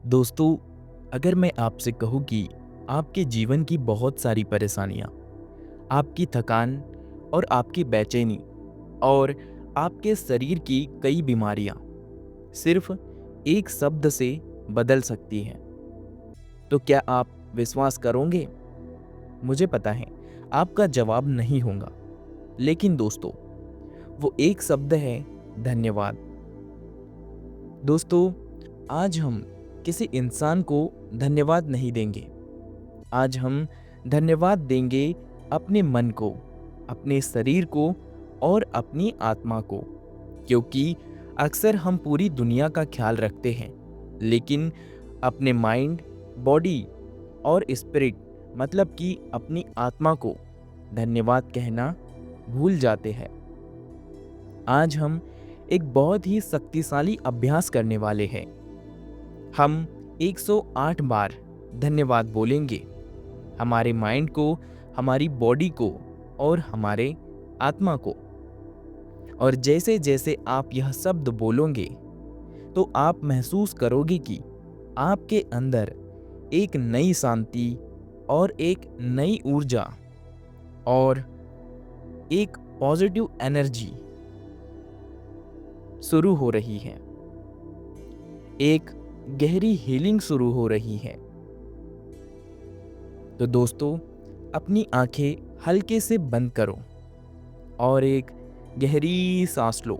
दोस्तों, अगर मैं आपसे कहूँ कि आपके जीवन की बहुत सारी परेशानियाँ, आपकी थकान और आपकी बेचैनी और आपके शरीर की कई बीमारियाँ सिर्फ एक शब्द से बदल सकती हैं, तो क्या आप विश्वास करोगे? मुझे पता है आपका जवाब नहीं होगा, लेकिन दोस्तों, वो एक शब्द है धन्यवाद। दोस्तों, आज हम किसी इंसान को धन्यवाद नहीं देंगे। आज हम धन्यवाद देंगे अपने मन को, अपने शरीर को और अपनी आत्मा को, क्योंकि अक्सर हम पूरी दुनिया का ख्याल रखते हैं, लेकिन अपने माइंड, बॉडी और स्पिरिट मतलब कि अपनी आत्मा को धन्यवाद कहना भूल जाते हैं। आज हम एक बहुत ही शक्तिशाली अभ्यास करने वाले हैं। हम 108 बार धन्यवाद बोलेंगे, हमारे माइंड को, हमारी बॉडी को और हमारे आत्मा को। और जैसे जैसे आप यह शब्द बोलोगे, तो आप महसूस करोगे कि आपके अंदर एक नई शांति और एक नई ऊर्जा और एक पॉजिटिव एनर्जी शुरू हो रही है। एक गहरी हीलिंग शुरू हो रही है। तो दोस्तों, अपनी आंखें हल्के से बंद करो और एक गहरी सांस लो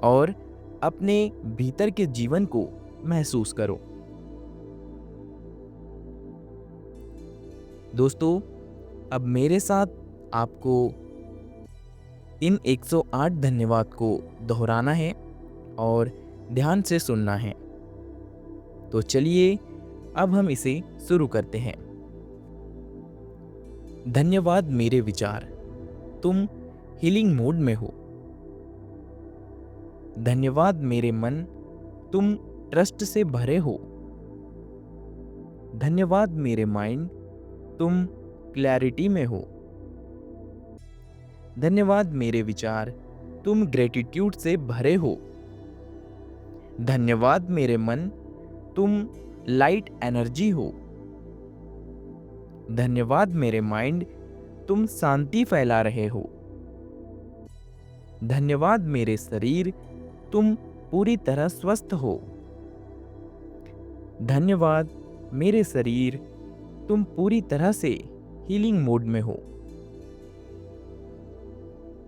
और अपने भीतर के जीवन को महसूस करो। दोस्तों, अब मेरे साथ आपको इन 108 धन्यवाद को दोहराना है और ध्यान से सुनना है। तो चलिए अब हम इसे शुरू करते हैं। धन्यवाद मेरे विचार, तुम हीलिंग मोड में हो। धन्यवाद मेरे मन, तुम ट्रस्ट से भरे हो। धन्यवाद मेरे माइंड, तुम क्लैरिटी में हो। धन्यवाद मेरे विचार, तुम ग्रेटिट्यूड से भरे हो। धन्यवाद मेरे मन, तुम लाइट एनर्जी हो। धन्यवाद मेरे माइंड, तुम शांति फैला रहे हो। धन्यवाद मेरे शरीर, तुम पूरी तरह स्वस्थ हो। धन्यवाद मेरे शरीर, तुम पूरी तरह से हीलिंग मोड में हो।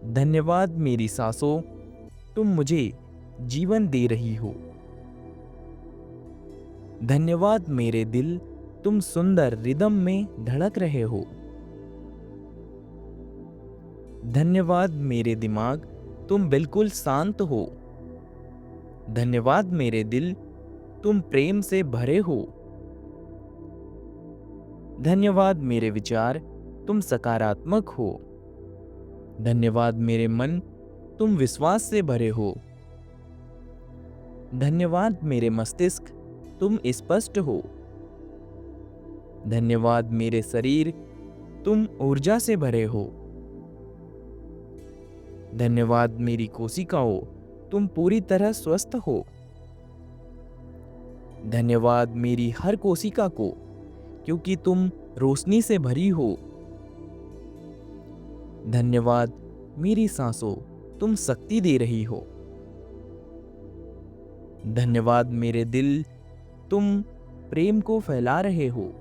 धन्यवाद मेरी सांसों, तुम मुझे जीवन दे रही हो। धन्यवाद मेरे दिल, तुम सुंदर रिदम में धड़क रहे हो। धन्यवाद मेरे दिमाग, तुम बिल्कुल शांत हो। धन्यवाद मेरे दिल, तुम प्रेम से भरे हो। धन्यवाद मेरे विचार, तुम सकारात्मक हो। धन्यवाद मेरे मन, तुम विश्वास से भरे हो। धन्यवाद मेरे मस्तिष्क, तुम स्पष्ट हो। धन्यवाद मेरे शरीर, तुम ऊर्जा से भरे हो। धन्यवाद मेरी कोशिकाओं, तुम पूरी तरह स्वस्थ हो। धन्यवाद मेरी हर कोशिका को, क्योंकि तुम रोशनी से भरी हो। धन्यवाद मेरी सांसों, तुम शक्ति दे रही हो। धन्यवाद मेरे दिल, तुम प्रेम को फैला रहे हो।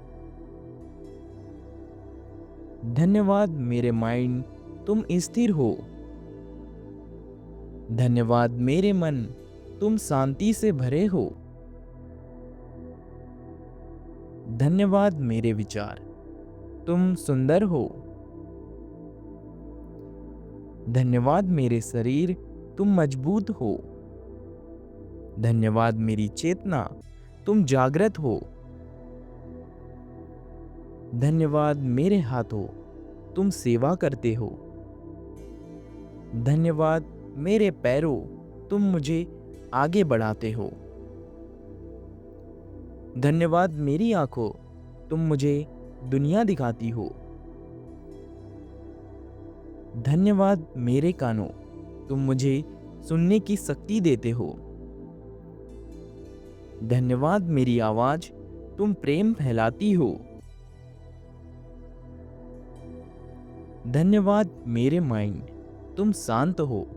धन्यवाद मेरे माइंड, तुम स्थिर हो। धन्यवाद मेरे मन, तुम शांति से भरे हो। धन्यवाद मेरे विचार, तुम सुंदर हो। धन्यवाद मेरे शरीर, तुम मजबूत हो। धन्यवाद मेरी चेतना, तुम जागृत हो। धन्यवाद मेरे हाथों, तुम सेवा करते हो। धन्यवाद मेरे पैरों, तुम मुझे आगे बढ़ाते हो। धन्यवाद मेरी आंखों, तुम मुझे दुनिया दिखाती हो। धन्यवाद मेरे कानों, तुम मुझे सुनने की शक्ति देते हो। धन्यवाद मेरी आवाज, तुम प्रेम फैलाती हो। धन्यवाद मेरे माइंड, तुम शांत हो।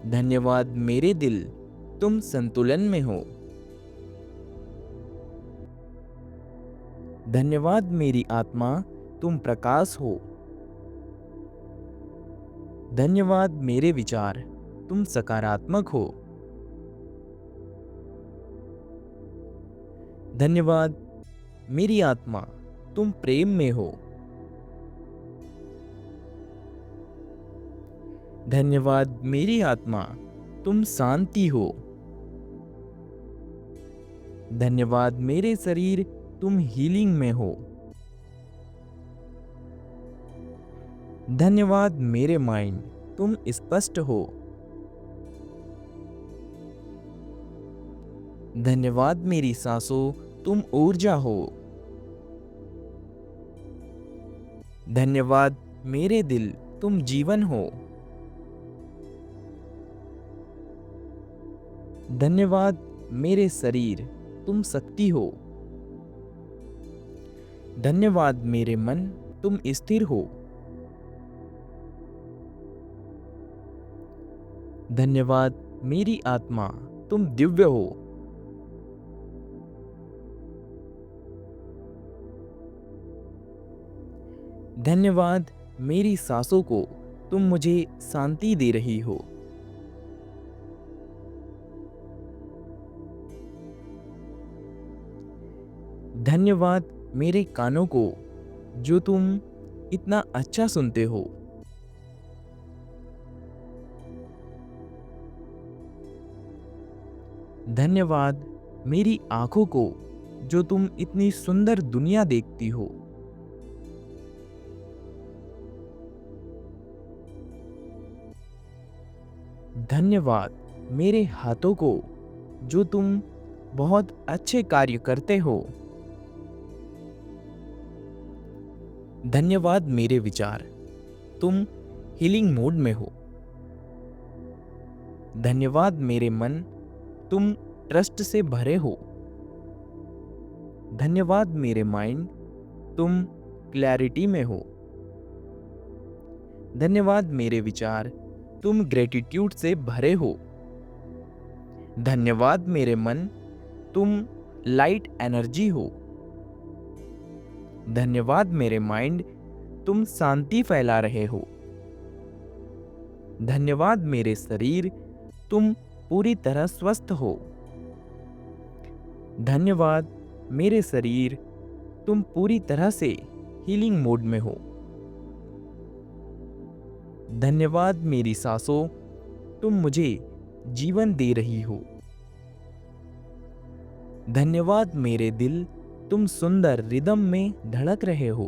धन्यवाद मेरे दिल, तुम संतुलन में हो। धन्यवाद मेरी आत्मा, तुम प्रकाश हो। धन्यवाद मेरे विचार, तुम सकारात्मक हो। धन्यवाद मेरी आत्मा, तुम प्रेम में हो। धन्यवाद मेरी आत्मा, तुम शांति हो। धन्यवाद मेरे शरीर, तुम हीलिंग में हो। धन्यवाद मेरे माइंड, तुम स्पष्ट हो। धन्यवाद मेरी सांसों, तुम ऊर्जा हो। धन्यवाद मेरे दिल, तुम जीवन हो। धन्यवाद मेरे शरीर, तुम शक्ति हो। धन्यवाद मेरे मन, तुम स्थिर हो। धन्यवाद मेरी आत्मा, तुम दिव्य हो। धन्यवाद मेरी सांसों को, तुम मुझे शांति दे रही हो। धन्यवाद मेरे कानों को, जो तुम इतना अच्छा सुनते हो। धन्यवाद मेरी आंखों को, जो तुम इतनी सुंदर दुनिया देखती हो। धन्यवाद मेरे हाथों को, जो तुम बहुत अच्छे कार्य करते हो। धन्यवाद मेरे विचार, तुम हीलिंग मोड में हो। धन्यवाद मेरे मन, तुम ट्रस्ट से भरे हो। धन्यवाद मेरे माइंड, तुम क्लैरिटी में हो। धन्यवाद मेरे विचार, तुम ग्रेटिट्यूड से भरे हो। धन्यवाद मेरे मन, तुम लाइट एनर्जी हो। धन्यवाद मेरे माइंड, तुम शांति फैला रहे हो। धन्यवाद मेरे शरीर, तुम पूरी तरह स्वस्थ हो। धन्यवाद मेरे शरीर, तुम पूरी तरह से हीलिंग मोड में हो। धन्यवाद मेरी सांसों, तुम मुझे जीवन दे रही हो। धन्यवाद मेरे दिल, तुम सुंदर रिदम में धड़क रहे हो।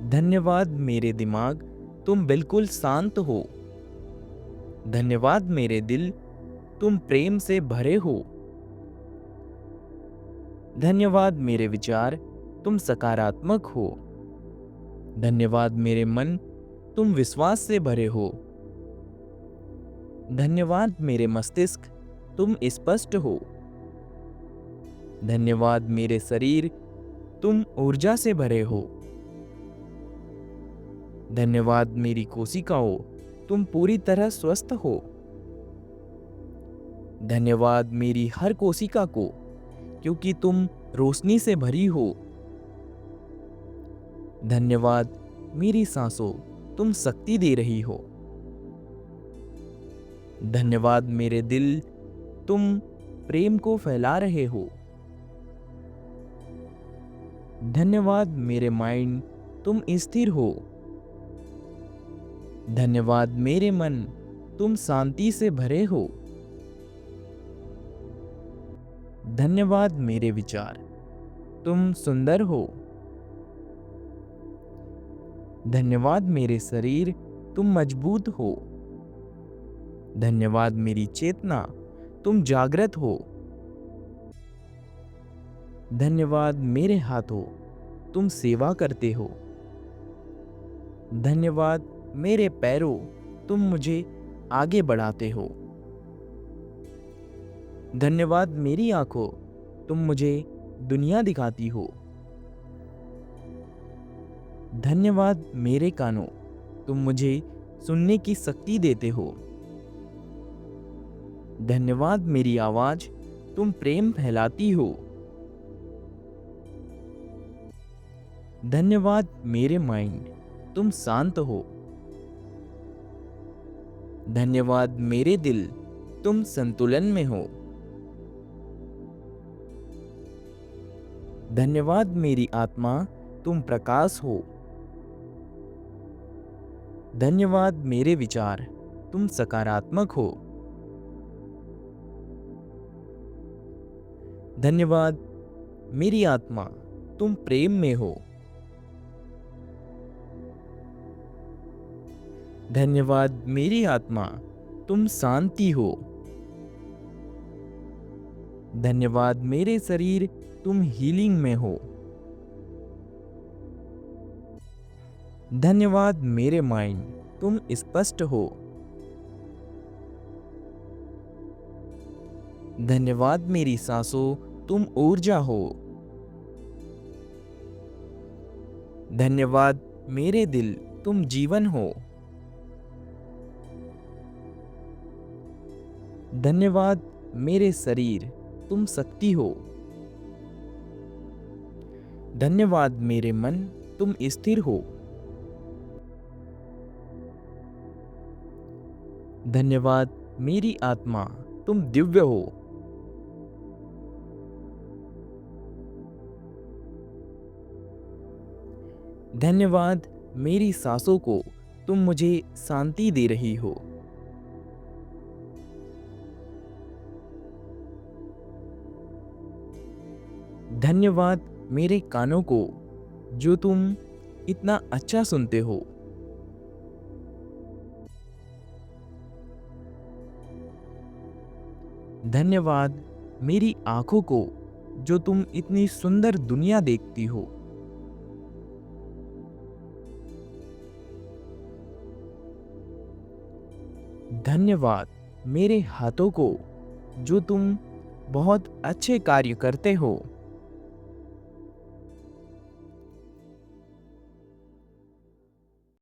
धन्यवाद मेरे दिमाग, तुम बिल्कुल शांत हो। धन्यवाद मेरे दिल, तुम प्रेम से भरे हो। धन्यवाद मेरे विचार, तुम सकारात्मक हो। धन्यवाद मेरे मन, तुम विश्वास से भरे हो। धन्यवाद मेरे मस्तिष्क, तुम स्पष्ट हो। धन्यवाद मेरे शरीर, तुम ऊर्जा से भरे हो। धन्यवाद मेरी कोशिकाओं, तुम पूरी तरह स्वस्थ हो। धन्यवाद मेरी हर कोशिका को, क्योंकि तुम रोशनी से भरी हो। धन्यवाद मेरी सांसों, तुम शक्ति दे रही हो। धन्यवाद मेरे दिल, तुम प्रेम को फैला रहे हो। धन्यवाद मेरे माइंड, तुम स्थिर हो। धन्यवाद मेरे मन, तुम शांति से भरे हो। धन्यवाद मेरे विचार, तुम सुंदर हो। धन्यवाद मेरे शरीर, तुम मजबूत हो। धन्यवाद मेरी चेतना, तुम जागृत हो। धन्यवाद मेरे हाथों, तुम सेवा करते हो। धन्यवाद मेरे पैरों, तुम मुझे आगे बढ़ाते हो। धन्यवाद मेरी आंखों, तुम मुझे दुनिया दिखाती हो। धन्यवाद मेरे कानों, तुम मुझे सुनने की शक्ति देते हो। धन्यवाद मेरी आवाज, तुम प्रेम फैलाती हो। धन्यवाद मेरे माइंड, तुम शांत हो। धन्यवाद मेरे दिल, तुम संतुलन में हो। धन्यवाद मेरी आत्मा, तुम प्रकाश हो। धन्यवाद मेरे विचार, तुम सकारात्मक हो। धन्यवाद मेरी आत्मा, तुम प्रेम में हो। धन्यवाद मेरी आत्मा, तुम शांति हो। धन्यवाद मेरे शरीर, तुम हीलिंग में हो। धन्यवाद मेरे माइंड, तुम स्पष्ट हो। धन्यवाद मेरी सांसों, तुम ऊर्जा हो। धन्यवाद मेरे दिल, तुम जीवन हो। धन्यवाद मेरे शरीर, तुम शक्ति हो। धन्यवाद मेरे मन, तुम स्थिर हो। धन्यवाद मेरी आत्मा, तुम दिव्य हो। धन्यवाद मेरी सांसों को, तुम मुझे शांति दे रही हो। धन्यवाद मेरे कानों को, जो तुम इतना अच्छा सुनते हो। धन्यवाद मेरी आंखों को, जो तुम इतनी सुंदर दुनिया देखती हो। धन्यवाद मेरे हाथों को, जो तुम बहुत अच्छे कार्य करते हो।